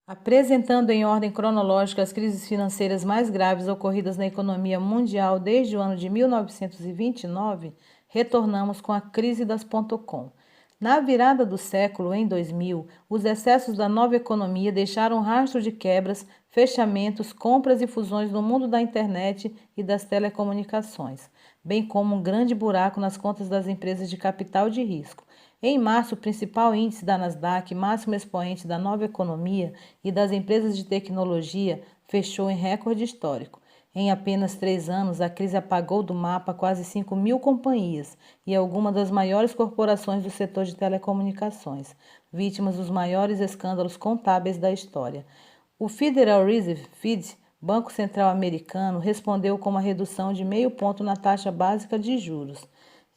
Apresentando em ordem cronológica as crises financeiras mais graves ocorridas na economia mundial desde o ano de 1929, retornamos com a crise das .com. Na virada do século, em 2000, os excessos da nova economia deixaram um rastro de quebras, fechamentos, compras e fusões no mundo da internet e das telecomunicações, bem como um grande buraco nas contas das empresas de capital de risco. Em março, o principal índice da Nasdaq, máximo expoente da nova economia e das empresas de tecnologia, fechou em recorde histórico. Em apenas 3 anos, a crise apagou do mapa quase 5.000 companhias e algumas das maiores corporações do setor de telecomunicações, vítimas dos maiores escândalos contábeis da história. O Federal Reserve Fed, Banco Central Americano, respondeu com uma redução de 0,5 ponto na taxa básica de juros.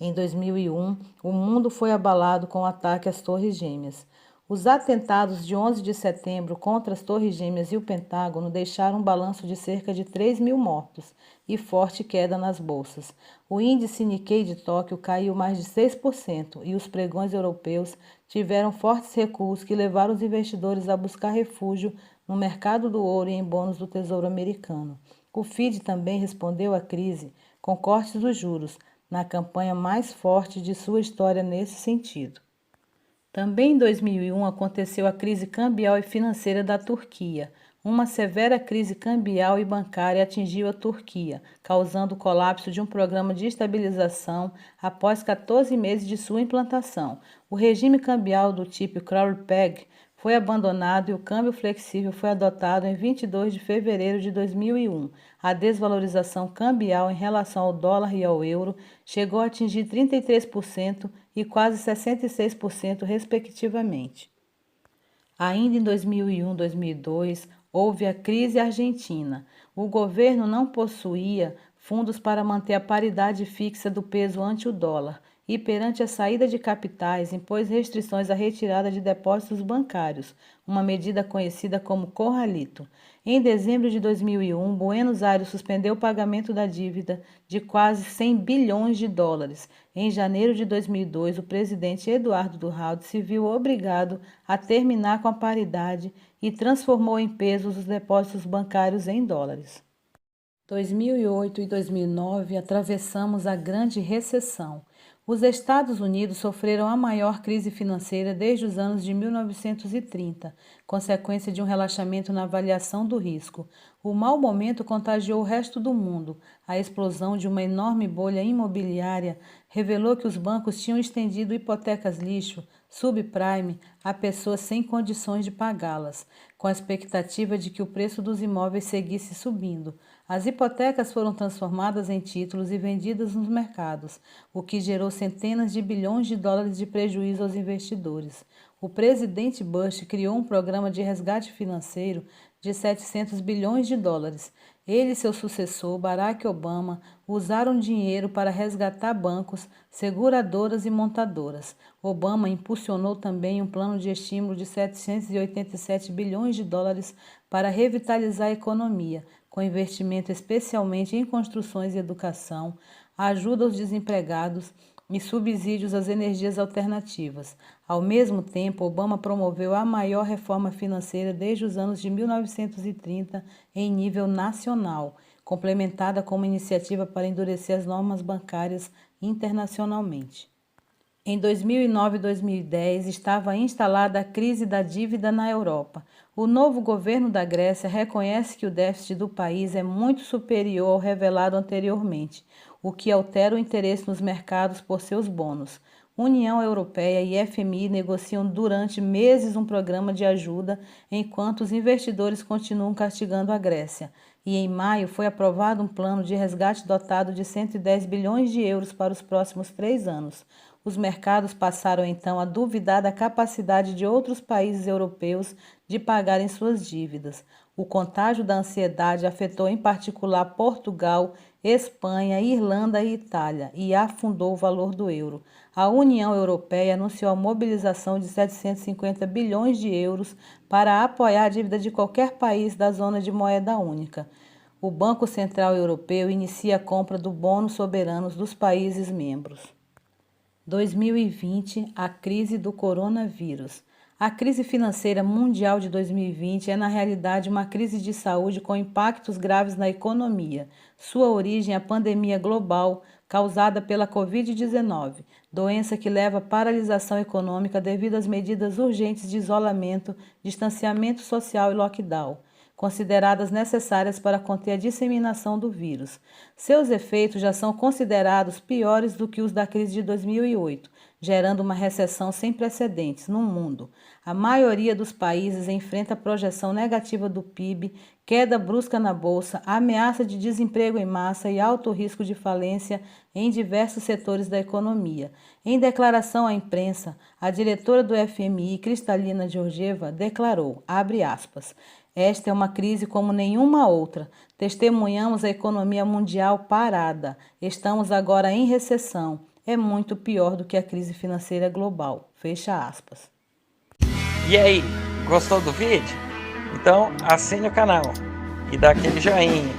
Em 2001, o mundo foi abalado com o ataque às Torres Gêmeas. Os atentados de 11 de setembro contra as Torres Gêmeas e o Pentágono deixaram um balanço de cerca de 3.000 mortos e forte queda nas bolsas. O índice Nikkei de Tóquio caiu mais de 6% e os pregões europeus tiveram fortes recuos que levaram os investidores a buscar refúgio no mercado do ouro e em bônus do Tesouro Americano. O FID também respondeu à crise com cortes dos juros, na campanha mais forte de sua história nesse sentido. Também em 2001 aconteceu a crise cambial e financeira da Turquia. Uma severa crise cambial e bancária atingiu a Turquia, causando o colapso de um programa de estabilização após 14 meses de sua implantação. O regime cambial do tipo Crawlpeg foi abandonado e o câmbio flexível foi adotado em 22 de fevereiro de 2001. A desvalorização cambial em relação ao dólar e ao euro chegou a atingir 33% e quase 66%, respectivamente. Ainda em 2001 e 2002, houve a crise argentina. O governo não possuía fundos para manter a paridade fixa do peso ante o dólar e, perante a saída de capitais, impôs restrições à retirada de depósitos bancários, uma medida conhecida como corralito. Em dezembro de 2001, Buenos Aires suspendeu o pagamento da dívida de quase 100 bilhões de dólares. Em janeiro de 2002, o presidente Eduardo Duhalde se viu obrigado a terminar com a paridade e transformou em pesos os depósitos bancários em dólares. 2008 e 2009 atravessamos a Grande Recessão. Os Estados Unidos sofreram a maior crise financeira desde os anos de 1930, consequência de um relaxamento na avaliação do risco. O mau momento contagiou o resto do mundo. A explosão de uma enorme bolha imobiliária revelou que os bancos tinham estendido hipotecas lixo, subprime, a pessoas sem condições de pagá-las, com a expectativa de que o preço dos imóveis seguisse subindo. As hipotecas foram transformadas em títulos e vendidas nos mercados, o que gerou centenas de bilhões de dólares de prejuízo aos investidores. O presidente Bush criou um programa de resgate financeiro de 700 bilhões de dólares. Ele e seu sucessor, Barack Obama, usaram dinheiro para resgatar bancos, seguradoras e montadoras. Obama impulsionou também um plano de estímulo de 787 bilhões de dólares para revitalizar a economia, com investimento especialmente em construções e educação, ajuda aos desempregados e subsídios às energias alternativas. Ao mesmo tempo, Obama promoveu a maior reforma financeira desde os anos de 1930 em nível nacional, complementada com uma iniciativa para endurecer as normas bancárias internacionalmente. Em 2009 e 2010, estava instalada a crise da dívida na Europa. O novo governo da Grécia reconhece que o déficit do país é muito superior ao revelado anteriormente, o que altera o interesse nos mercados por seus bônus. União Europeia e FMI negociam durante meses um programa de ajuda, enquanto os investidores continuam castigando a Grécia. E em maio foi aprovado um plano de resgate dotado de 110 bilhões de euros para os próximos 3 anos. Os mercados passaram então a duvidar da capacidade de outros países europeus de pagarem suas dívidas. O contágio da ansiedade afetou em particular Portugal, Espanha, Irlanda e Itália e afundou o valor do euro. A União Europeia anunciou a mobilização de 750 bilhões de euros para apoiar a dívida de qualquer país da zona de moeda única. O Banco Central Europeu inicia a compra do bônus soberanos dos países membros. 2020, a crise do coronavírus. A crise financeira mundial de 2020 é, na realidade, uma crise de saúde com impactos graves na economia. Sua origem é a pandemia global causada pela Covid-19, doença que leva à paralisação econômica devido às medidas urgentes de isolamento, distanciamento social e lockdown, consideradas necessárias para conter a disseminação do vírus. Seus efeitos já são considerados piores do que os da crise de 2008, gerando uma recessão sem precedentes no mundo. A maioria dos países enfrenta projeção negativa do PIB, queda brusca na bolsa, ameaça de desemprego em massa e alto risco de falência em diversos setores da economia. Em declaração à imprensa, a diretora do FMI, Kristalina Georgieva, declarou, abre aspas, esta é uma crise como nenhuma outra. Testemunhamos a economia mundial parada. Estamos agora em recessão. É muito pior do que a crise financeira global. Fecha aspas. E aí, gostou do vídeo? Então assine o canal e dá aquele joinha.